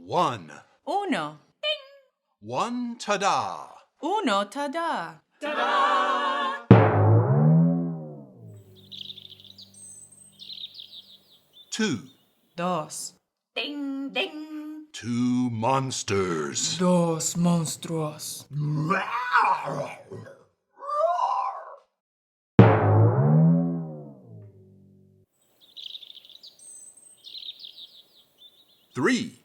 One. Uno. One ta-da. Uno, ta-da. Two. Dos. Ding, ding. Two monsters. Dos monstruos. Three.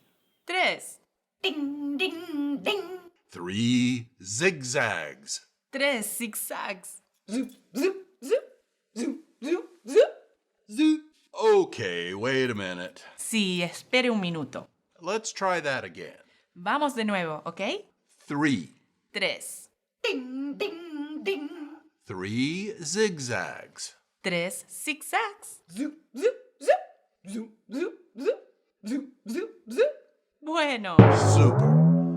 Tres. Ding, ding, ding. Three zigzags. Tres zigzags. Zoop, zoop, zoop. Zoop, zoop, zoop. Zoop. Okay, wait a minute. Sí, espere un minuto. Let's try that again. Vamos de nuevo, ¿ok? Three. Tres. Ding, ding, ding. Three zigzags. Tres zigzags. Zoop, zoop, zoop. Zoop, zoop, zoop. Zoop, zoop, zoop. Bueno. Super.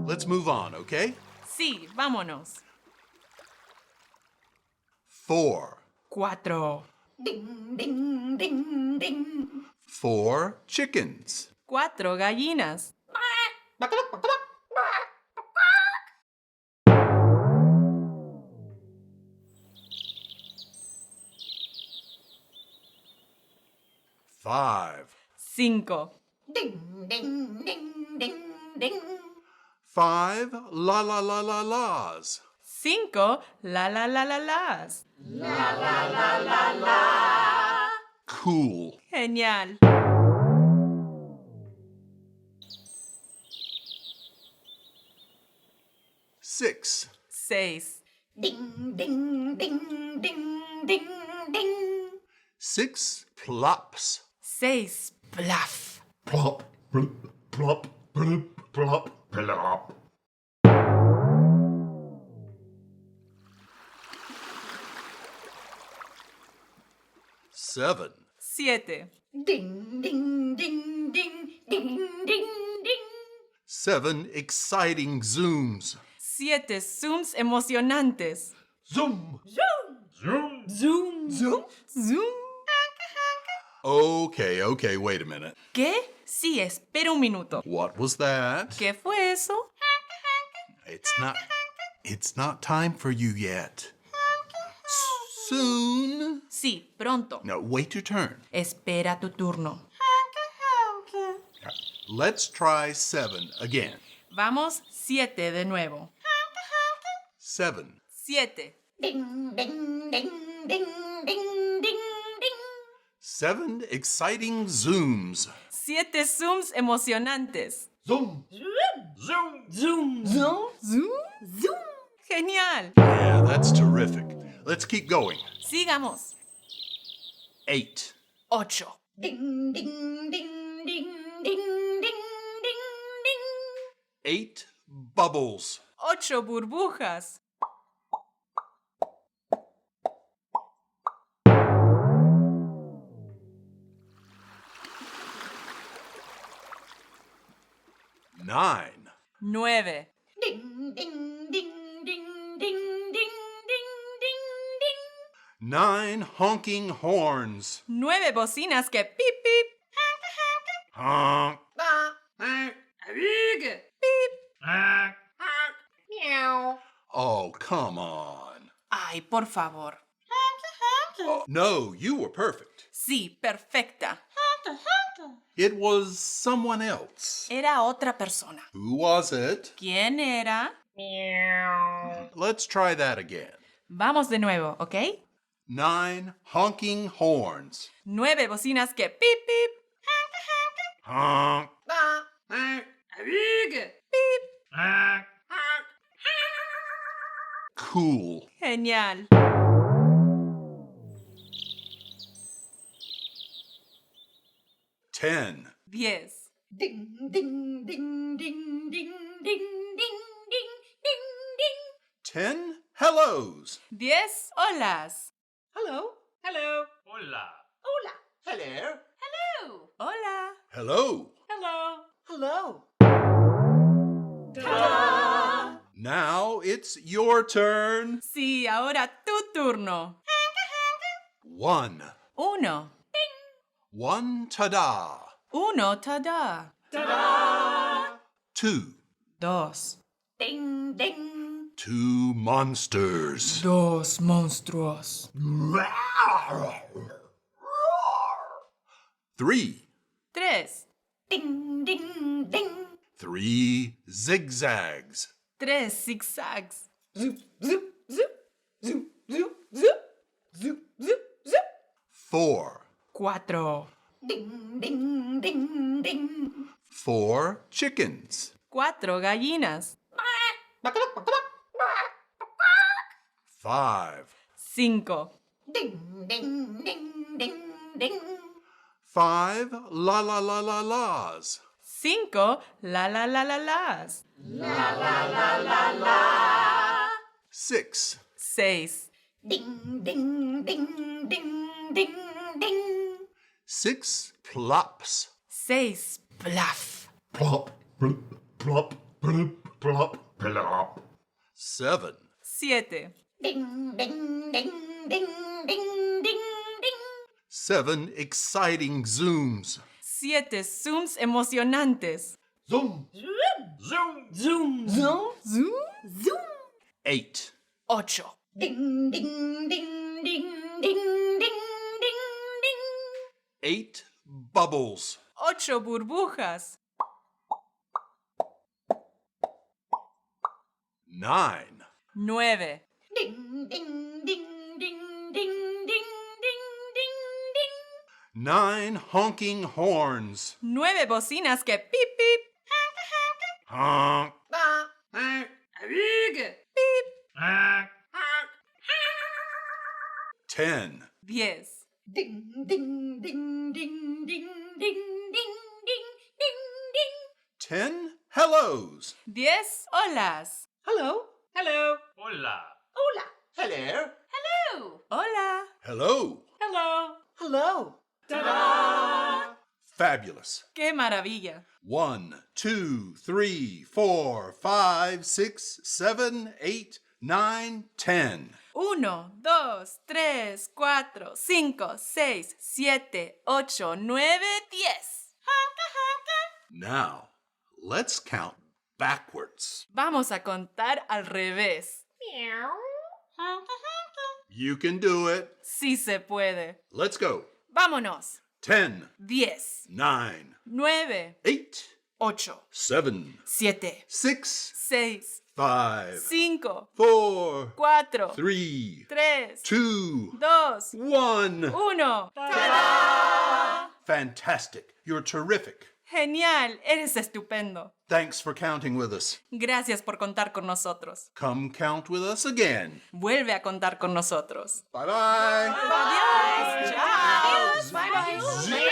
Let's move on, okay? Sí, vámonos. Four. Cuatro. Ding, ding, ding, ding. Four chickens. Cuatro gallinas. Five. Cinco. Ding, ding, ding, ding, ding. Five la-la-la-la-las. Cinco la-la-la-la-las. Cool. Genial. Six. Seis. Ding, ding, ding, ding, ding, ding. Six plops. Seis. Bluff. Plop, plop, plop, plop, plop, plop. Seven. Siete. Ding, ding, ding, ding, ding, ding, ding. Seven exciting zooms. Siete zooms emocionantes. Zoom. Zoom. Zoom. Zoom. Zoom. Okay, wait a minute. ¿Qué? Sí, espera un minuto. What was that? ¿Qué fue eso? It's not time for you yet. Soon. Sí, pronto. No, wait your turn. Espera tu turno. Let's try seven again. Vamos, siete de nuevo. Seven. Siete. Ding, ding, ding, ding, ding, ding, ding. Seven exciting zooms. Siete zooms emocionantes. Zoom. Zoom. Zoom. Zoom. Zoom. Zoom. Genial. Yeah, that's terrific. Let's keep going. Sigamos. Eight. Ocho. Ding, ding, ding, ding, ding, ding, ding, ding. Eight bubbles. Ocho burbujas. Nine. Nueve. Ding, ding, ding, ding, ding, ding, ding, ding, ding. Nine honking horns. Nueve bocinas que pip, pip. Honk. Pip. Meow. Oh, come on. Ay, por favor. Oh, no, you were perfect. Sí, perfecta. It was someone else. Era otra persona. Who was it? ¿Quién era? Meow. Let's try that again. Vamos de nuevo, ¿ok? Nine honking horns. Nueve bocinas que pip, pip. Honk. Pip. Cool. Genial. Ten. Diez. Ding, ding, ding, ding, ding, ding, ding, ding, ding, ding. 10 hellos. 10 olas. Hello. Hello. Hola. Hola. Hello. Hello. Hola. Hello. Hello. Hello. Ta-da! Now it's your turn. Sí, ahora tu turno. One. Uno. One ta-da. Uno, ta-da. 2. Dos. Ding, ding. 2 monsters. Dos monstruos. 3. Tres. Ding, ding, ding. 3 zigzags. Tres zigzags. Zoop, zoop, zoop. Zoop, zoop, zoop. Zoop, zoop, zoop. 4. Cuatro. Ding, ding, ding, ding. 4 chickens. Cuatro gallinas. 5. Cinco. Ding, ding, ding, ding, ding. 5 la la la la las. Cinco la la la la las. 6. Seis. Ding, ding, ding, ding, ding, ding. 6 plops. Seis. Plaf. Plop, plop, plop, plop, plop, plop. 7. Siete. Ding, ding, ding, ding, ding, ding, ding. 7 exciting zooms. Siete zooms emocionantes. Zoom, zoom, Zoom. Zoom. Zoom. Zoom. 8. Ocho. Ding, ding, ding, ding, ding, ding, ding, ding. 8 bubbles. Ocho burbujas. 9. Nueve. Ding, ding, ding, ding, ding, ding, ding, ding, ding. 9 honking horns. Nueve bocinas que pip pip. Honk. Pip. 10. Diez. Ding, ding, ding, ding, ding, ding, ding, ding, ding, ding. 10 hellos. Diez olas. Hello. Hello. hola. Hola. Hello. Hello. Hola. Hello. Hello. Hello. Fabulous. ¡Qué maravilla! 1, 2, 3, 4, 5, 6, 7, 8, 9, 10. 1, 2, 3, 4, 5, 6, 7, 8, 9, 10. Now, let's count backwards. Vamos a contar al revés. You can do it. Sí se puede. Let's go. Vámonos. 10, 10, 9, 9, 8, 8, 7, 7, 6, 6, 5, 5, 4, 4, 3, 3, 2, 2, 1. 1. Fantastic. You're terrific. Genial, eres estupendo. Thanks for counting with us. Gracias por contar con nosotros. Come count with us again. Vuelve a contar con nosotros. Bye bye. Adiós. Chao. Bye bye.